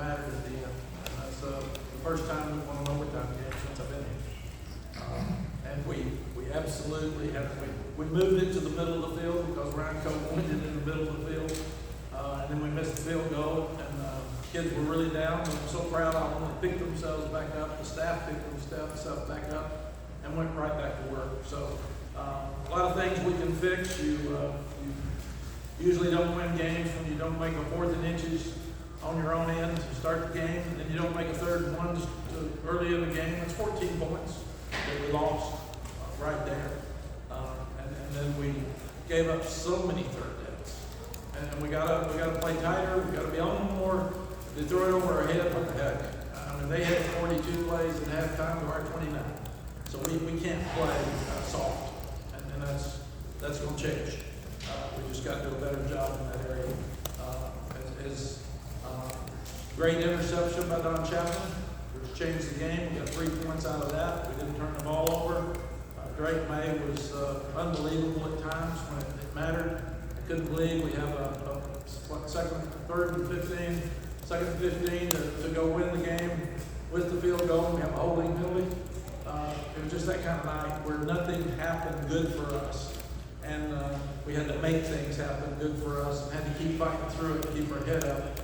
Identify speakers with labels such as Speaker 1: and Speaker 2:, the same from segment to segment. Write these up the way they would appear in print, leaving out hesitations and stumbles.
Speaker 1: mattered at the end. And that's the first time we won an overtime game since I've been here. And we absolutely have, we moved it to the middle of the field because Ryan Coe pointed in the middle of the field. And then we missed the field goal, and kids were really down. I'm so proud of them. They picked themselves back up. The staff picked themselves back up and went right back to work. So a lot of things we can fix. You usually don't win games when you don't make a 4th and inches on your own end to start the game, and then you don't make a 3rd and 1 early in the game. That's 14 points that we lost right there. And then we gave up so many third downs. And we gotta play tighter. We gotta be on them more. They throw it over our head. What the heck? I mean, they had 42 plays at halftime to our 29. So we can't play soft, and that's going to change. We just got to do a better job in that area. Great interception by Don Chapman, which changed the game. We got 3 points out of that. We didn't turn the ball over. Drake May was unbelievable at times when it mattered. I couldn't believe we have a third and 15 to go win the game with the field goal. We have a holding penalty. It was just that kind of night where nothing happened good for us. And we had to make things happen good for us and had to keep fighting through it, keep our head up.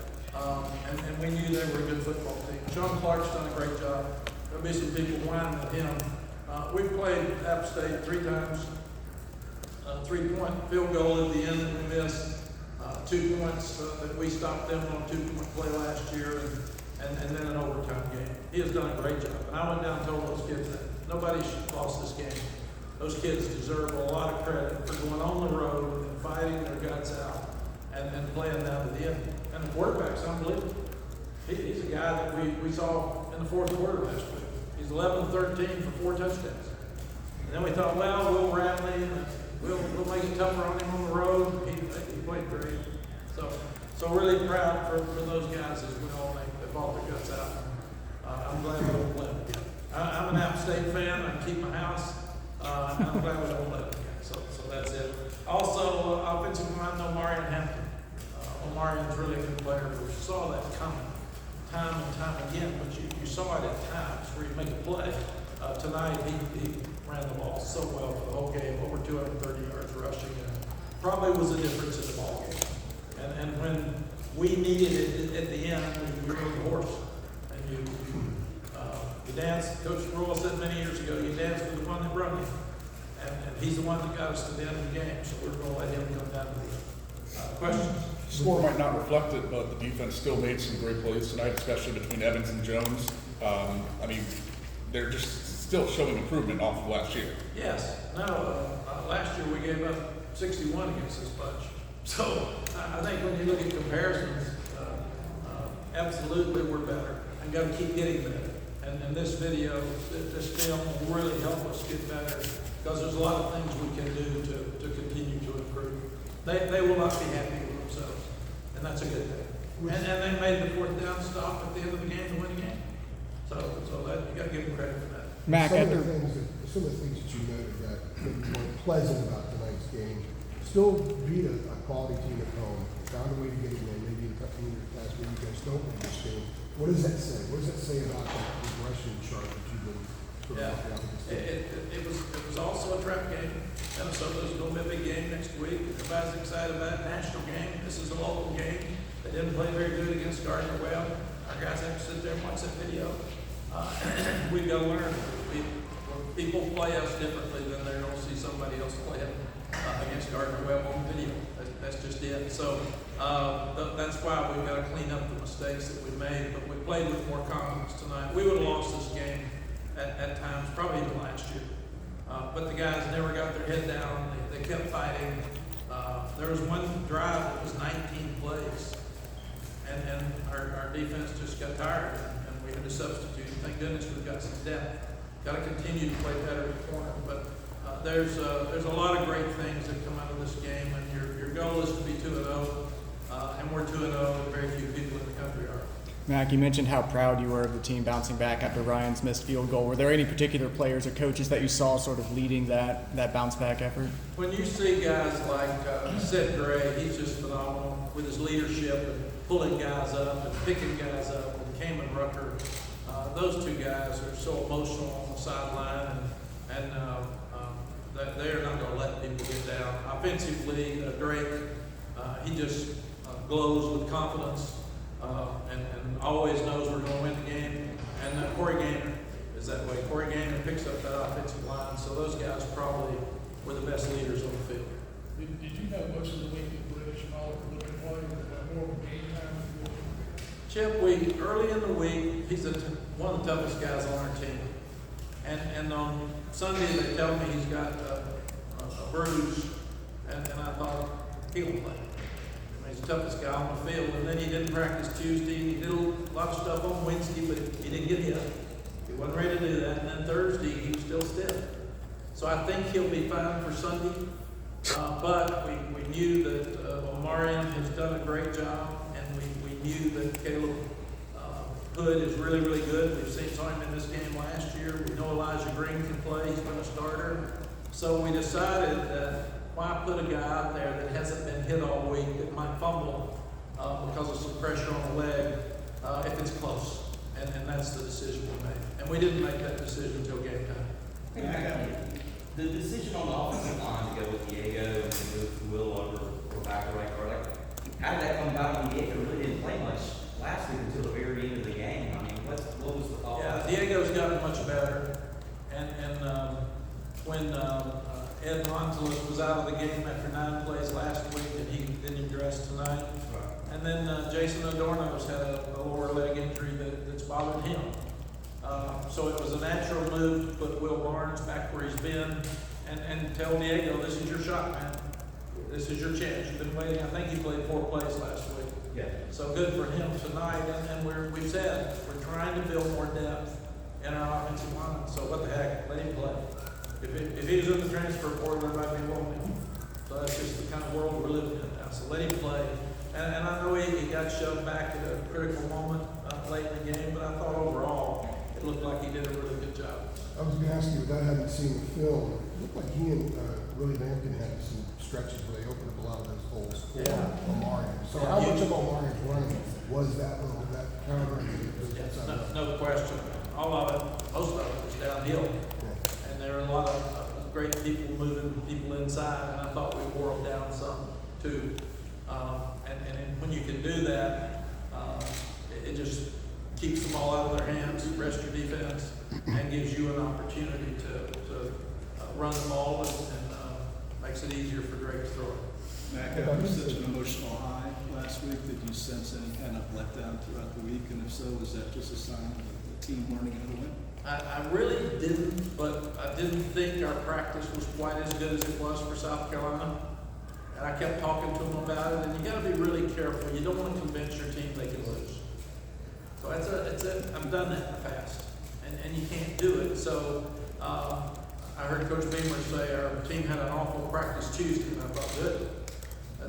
Speaker 1: And we knew they were a good football team. Sean Clark's done a great job. There'll be some people whining at him. We've played App State 3 times. 3-point field goal at the end that we missed. 2 points that we stopped them on a 2-point play last year, and then an overtime game. He has done a great job. And I went down and told those kids that nobody should have lost this game. Those kids deserve a lot of credit for going on the road and fighting their guts out and playing down to the end. And the quarterback's unbelievable. He's a guy that we saw in the 4th quarter last week. He's 11-13 for 4 touchdowns. And then we thought, well, we'll rattle him. We'll make it tougher on him on the road. He played great. So really proud for those guys as well. They fought their guts out. I'm glad we don't let them again. I'm an App State fan. I keep my house. I'm glad we don't let them again. So that's it. Also, offensive line, Omarion Hampton. Omarion's really a good player. We saw that coming time and time again, but you saw it at times where you make a play. Tonight, he ran the ball so well for the whole game, over 230 yards rushing, and probably was the difference in the ball game. And when we needed it at the end, we rode the horse. And you dance. Coach Royal said many years ago, you dance with the one that brung you. And he's the one that got us to the end of the game, so we're going to let him come down to the questions.
Speaker 2: The score might not reflect it, but the defense still made some great plays tonight, especially between Evans and Jones. I mean, they're just still showing improvement off of last year.
Speaker 1: Yes. No, last year we gave up 61 against this bunch. So I think when you look at comparisons, absolutely we're better and got to keep getting better. And this video, this film will really help us get better because there's a lot of things we can do to continue to improve. They will not be happy with themselves, and that's a good thing. And they made the 4th down stop at the end of the game to win the game. So that you got to give them credit for that.
Speaker 3: Mack, some of the things that you noted that were pleasant about tonight's game, still beat a quality team at home, found a way to get it in, maybe in a couple of last week you guys don't win this game. What does that say? What does that say about that progression chart that you've been sort of looking at?
Speaker 1: It was also a trap game. Minnesota's going to be a big game next week. Everybody's excited about it. National game. This is a local game. They didn't play very good against Gardner Webb. Our guys have to sit there and watch that video. We've got to learn. People play us differently than they're going to see somebody else play it against Gardner Webb on video. That's just it. So that's why we've got to clean up the mistakes that we made. But we played with more confidence tonight. We would have lost this game at times, probably even last year. But the guys never got their head down. They kept fighting. There was one drive that was 19 plays. And our defense just got tired, and we had to substitute. Thank goodness we've got some depth. Got to continue to play better at the corner. But there's a lot of great things that come out of this game, and your goal is to be 2-0, and we're 2-0. Very few people in the country are.
Speaker 4: Mack, you mentioned how proud you were of the team bouncing back after Ryan's missed field goal. Were there any particular players or coaches that you saw sort of leading that bounce back effort?
Speaker 1: When you see guys like Sid Gray, he's just phenomenal with his leadership pulling guys up and picking guys up, and Kamen Rucker. Those two guys are so emotional on the sideline, and that they're not going to let people get down. Offensively, Drake, he just glows with confidence and always knows we're going to win the game. And Corey Gaynor is that way. Corey Gaynor picks up that offensive line, so those guys probably were the best leaders on the field.
Speaker 5: Did you know much of the week that British and all were looking for you, more of a game time?
Speaker 1: Chip, early in the week, he's one of the toughest guys on our team. And on Sunday, they tell me he's got a bruise, and I thought, he'll play. I mean, he's the toughest guy on the field. And then he didn't practice Tuesday. He did a lot of stuff on Wednesday, but he didn't get hit. He wasn't ready to do that. And then Thursday, he was still stiff. So I think he'll be fine for Sunday. But we knew that Omarion has done a great job, and we knew that Caleb Hood is really, really good. We've saw him in this game last year. We know Elijah Green can play. He's been a starter. So we decided that why put a guy out there that hasn't been hit all week that might fumble because of some pressure on the leg if it's close. And that's the decision we made. And we didn't make that decision until game time.
Speaker 6: The decision on the offensive line to go with Diego and to move Will or back to right guard, how did that come about when Diego really didn't play much last week until the very end of the game? I mean, what was the thought?
Speaker 1: Yeah, Diego's gotten much better. And when Ed Montelis was out of the game after 9 plays last week, and he didn't even dress tonight. Right. And then Jason Adorno's had a lower leg injury that's bothered him. So it was a natural move to put Will Barnes back where he's been and tell Diego, this is your shot, man. This is your chance. You've been waiting. I think he played 4 plays last week.
Speaker 6: Yeah.
Speaker 1: So good for him tonight. And we've said we're trying to build more depth in our offensive line. So what the heck, let him play. If he was in the transfer portal, there might be one. So that's just the kind of world we're living in now. So let him play. And I know he got shoved back at a critical moment late in the game, but I thought overall it looked like he did a really good job.
Speaker 3: I was going to ask you, without having seen the film, it looked like he and Willie Lampkin had some stretches where they opened up a lot of those holes for Omarion. So how much of Omarion's running was that counter?
Speaker 1: No question. All of it, most of it was downhill. Yeah. And there were a lot of great people moving people inside, and I thought we wore them down some too. And when you can do that, it just keeps the ball out of their hands, rest your defense, and gives you an opportunity to run the ball and makes it easier for Drake to throw it.
Speaker 7: Mack, after such an emotional high last week, did you sense any kind of letdown throughout the week? And if so, was that just a sign of the team learning how to win?
Speaker 1: I really didn't, but I didn't think our practice was quite as good as it was for South Carolina. And I kept talking to them about it, and you got to be really careful. You don't want to convince your team they can lose. So I've done that in the past, and you can't do it. So I heard Coach Beamer say our team had an awful practice Tuesday, and I thought, good.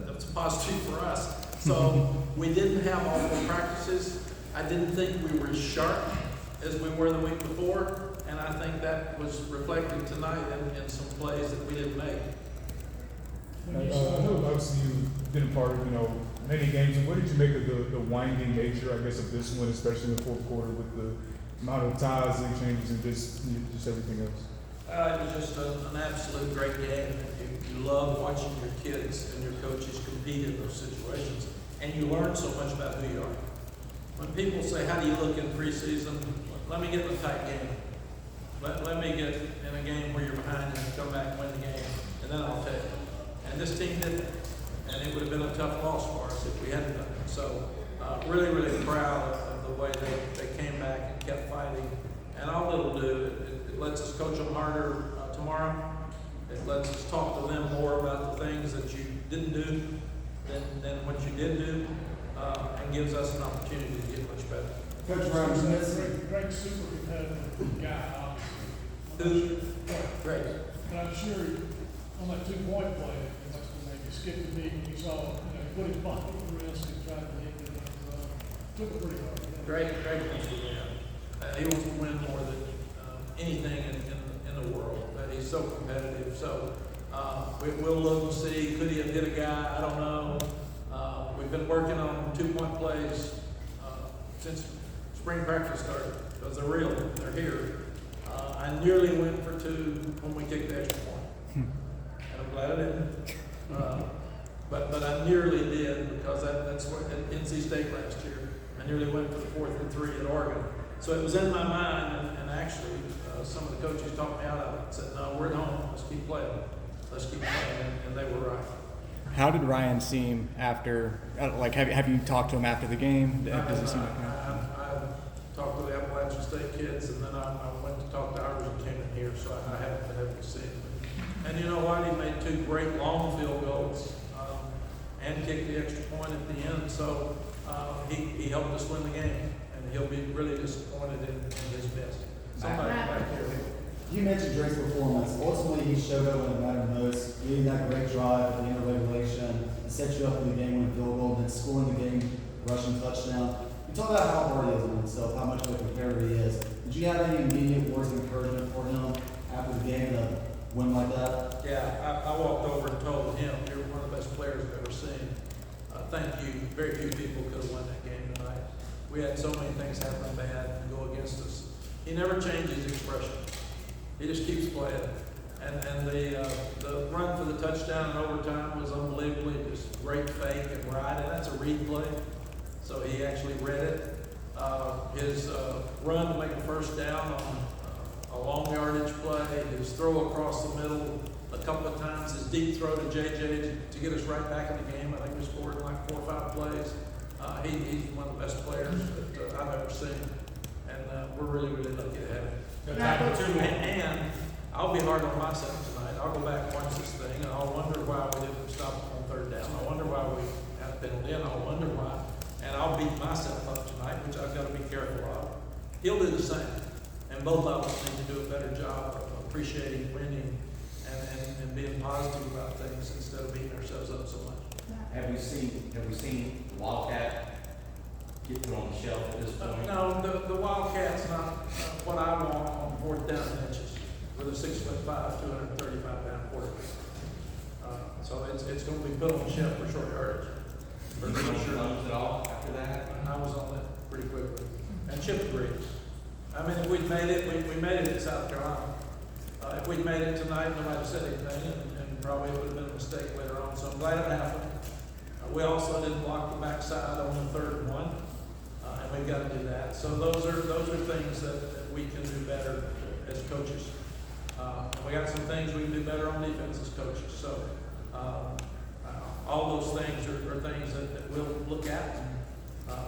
Speaker 1: That's a positive for us. So we didn't have awful practices. I didn't think we were as sharp as we were the week before, and I think that was reflected tonight in some plays that we didn't make.
Speaker 8: I know obviously you've been a part of, many games, and what did you make of the winding nature, I guess, of this one, especially in the fourth quarter with the amount of ties, league changes, and just everything else?
Speaker 1: It was just an absolute great game. You love watching your kids and your coaches compete in those situations, and you learn so much about who you are. When people say, how do you look in preseason? Let me get in a tight game. Let me get in a game where you're behind and come back and win the game, and then I'll take it. And this team did that. And it would have been a tough loss for us if we hadn't done it. So really, really proud of the way they came back and kept fighting. And all it'll do, it lets us coach them harder tomorrow. It lets us talk to them more about the things that you didn't do than what you did do, and gives us an opportunity to get much better.
Speaker 3: Coach Brown,
Speaker 5: Great super competitive guy,
Speaker 1: Who? Great.
Speaker 5: but I'm sure on that 2-point play, he skipped the beat and he saw, he put his body at risk and tried to hit it. Took it pretty hard.
Speaker 1: Great. He wants to win more than anything in the world. He's so competitive. So we'll look and see. Could he have hit a guy? I don't know. We we've been working on 2-point plays since spring practice started, because they're real, they're here. I nearly went for 2 when we kicked the extra point. And I'm glad I didn't. But I nearly did, because that's what at NC State last year. I nearly went for the 4th and 3 at Oregon. So it was in my mind, and actually some of the coaches talked me out of it and said, no, we're at home, let's keep playing. Let's keep playing, and they were right.
Speaker 4: How did Ryan seem after? Like, have you talked to him after the game? Does it seem like
Speaker 1: I talked to the Appalachian State kids, and then I went to talk to ours and came in here, so I haven't been able to see him. And you know what? He made 2 great long field goals and kicked the extra point at the end. So he helped us win the game, and he'll be really disappointed in his best. Somebody back here.
Speaker 9: You mentioned Drake's performance. Ultimately, he showed up when it mattered most, leading that great drive at the end of regulation, and set you up for the game-winning field goal, and then scoring the game rushing touchdown. You talk about how hard he is on himself, how much of a competitor he is. Did you have any immediate words of encouragement for him after the game to win like that?
Speaker 1: Yeah, I walked over and told him, you're one of the best players I've ever seen. Thank you. Very few people could have won that game tonight. We had so many things happen bad and go against us. He never changed his expression. He just keeps playing. And the run for the touchdown in overtime was unbelievably just great fake and right, and that's a read play. So he actually read it. His run to make a first down on a long yardage play, his throw across the middle a couple of times, his deep throw to JJ to get us right back in the game. I think we scored in like 4 or 5 plays. He's one of the best players that I've ever seen. And we're really, really lucky to have him. And I'll be hard on myself tonight. I'll go back and watch this thing, and I'll wonder why we didn't stop him on 3rd down. I'll wonder why we had a penalty, and I'll wonder why. And I'll beat myself up tonight, which I've got to be careful of. He'll do the same. And both of us need to do a better job of appreciating winning and being positive about things instead of beating ourselves up so much.
Speaker 6: Have we seen the Wildcat get put on the shelf at this point?
Speaker 1: No, the Wildcat's not what I want on 4th down inches with a 6'5", 235-pound quarterback. So it's going to be put on the shelf for short yardage.
Speaker 6: Did you know your lungs at all after that?
Speaker 1: I was on that pretty quickly. And Chip agrees. I mean, if we'd made it, we made it in South Carolina. If we'd made it tonight, nobody said anything, and probably it would have been a mistake later on. So I'm glad it happened. We also didn't block the backside on the 3rd and 1, and we've got to do that. So those are things that we can do better as coaches. We got some things we can do better on defense as coaches. So all those things are things that we'll look at. And,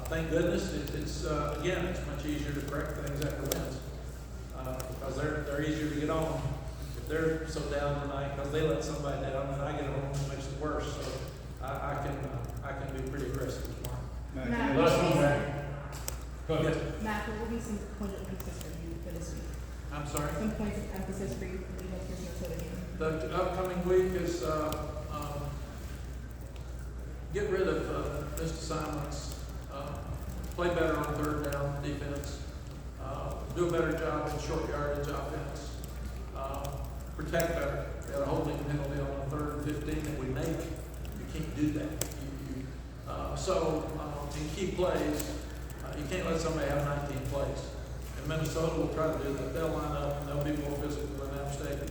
Speaker 1: thank goodness it's much easier to correct things after wins because they're easier to get on. If they're so down tonight because they let somebody down, and I get home and it makes it worse. So I can be pretty aggressive tomorrow.
Speaker 5: Matt,
Speaker 1: Yes.
Speaker 10: Matt, what will be some points of emphasis for you for this week?
Speaker 1: I'm sorry.
Speaker 10: Some points of emphasis for you for the Minnesota game.
Speaker 1: The upcoming week is get rid of missed assignments, play better on 3rd down defense, do a better job in short yardage offense, protect better. We had a holding penalty on the 3rd and 15 that we make. You can't do that. In key plays, you can't let somebody have 19 plays. In Minnesota, we'll try to do that. They'll line up and they'll be more physical than App State.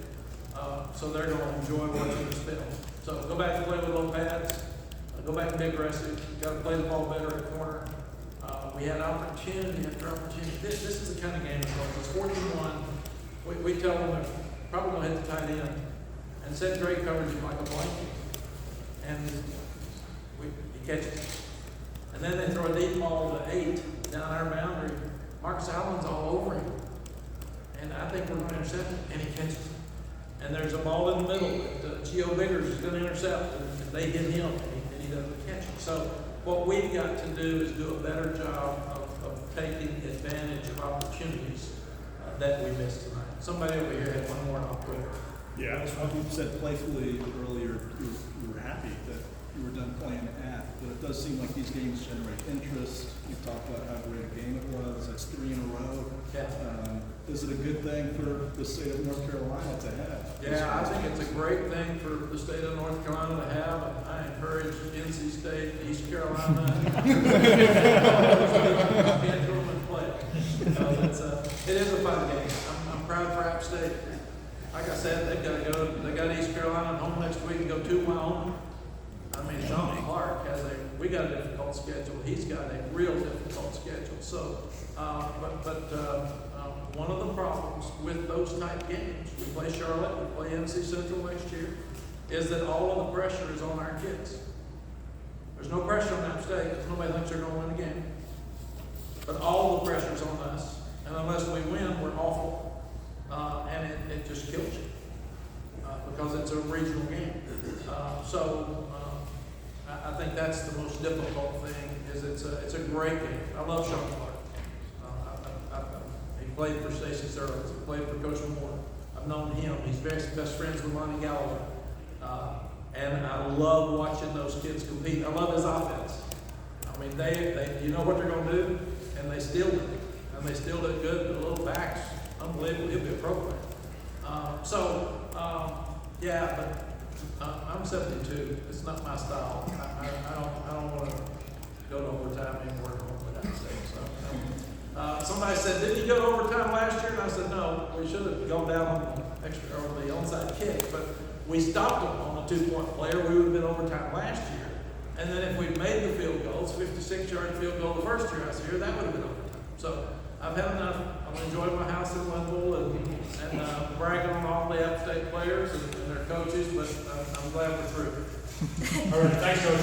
Speaker 1: So they're going to enjoy watching this film. So go back and play with low pads. Go back and be aggressive. You've got to play the ball better at corner. We had opportunity after opportunity. This is the kind of game it's 14-1. We tell them they're probably going to hit the tight end and set great coverage like a blanket. And he catches. And then they throw a deep ball to 8 down our boundary. Marcus Allen's all over him. And I think we're going to intercept him, and he catches it. And there's a ball in the middle that Gio Biggers is going to intercept, and they hit him, and he doesn't catch it. So what we've got to do is do a better job of taking advantage of opportunities that we missed tonight. Somebody over here had one more, and I'll quit.
Speaker 7: Yeah, you said playfully earlier you were happy that you were done playing at, but it does seem like these games generate interest. You talked about how great a game it was. That's 3 in a row.
Speaker 1: Yeah.
Speaker 7: is it a good thing for the state of North Carolina to have?
Speaker 1: Yeah, I think it's a great thing for the state of North Carolina to have, and I encourage NC State, East Carolina, and go and play. It is a fun game. I'm proud for App State. Like I said, they got East Carolina at home next week and go to Wyoming. I mean, John Clark we got a difficult schedule. He's got a real difficult schedule. So, one of the problems with those type games, we play Charlotte, we play NC Central next year, is that all of the pressure is on our kids. There's no pressure on App State because nobody thinks they're going to win the game. But all the pressure's on us, and unless we win, we're awful, and it just kills you because it's a regional game. I think that's the most difficult thing. Is it's a great game. I love Sean Clark. He played for Stacey Serlins. He played for Coach Moore. I've known him. He's best friends with Lonnie Galloway. And I love watching those kids compete. I love his offense. I mean, they you know what they're going to do, and they still do it. And they still do it good. The little backs, unbelievable. He'll be a program. Yeah, but I'm 72. It's not my style. I don't want to go to overtime anymore with that state. So, somebody said, "Didn't you go to overtime last year?" And I said, "No, we should have gone down on the extra or the onside kick, but we stopped them on a 2-point player. We would have been overtime last year. And then if we'd made the field goals, 56-yard field goal the first year I was here, that would have been overtime. So I've had enough. I'm enjoying my house in Linville and bragging on all the App State players and their coaches, but I'm glad we're through."
Speaker 8: All right, thanks, Coach.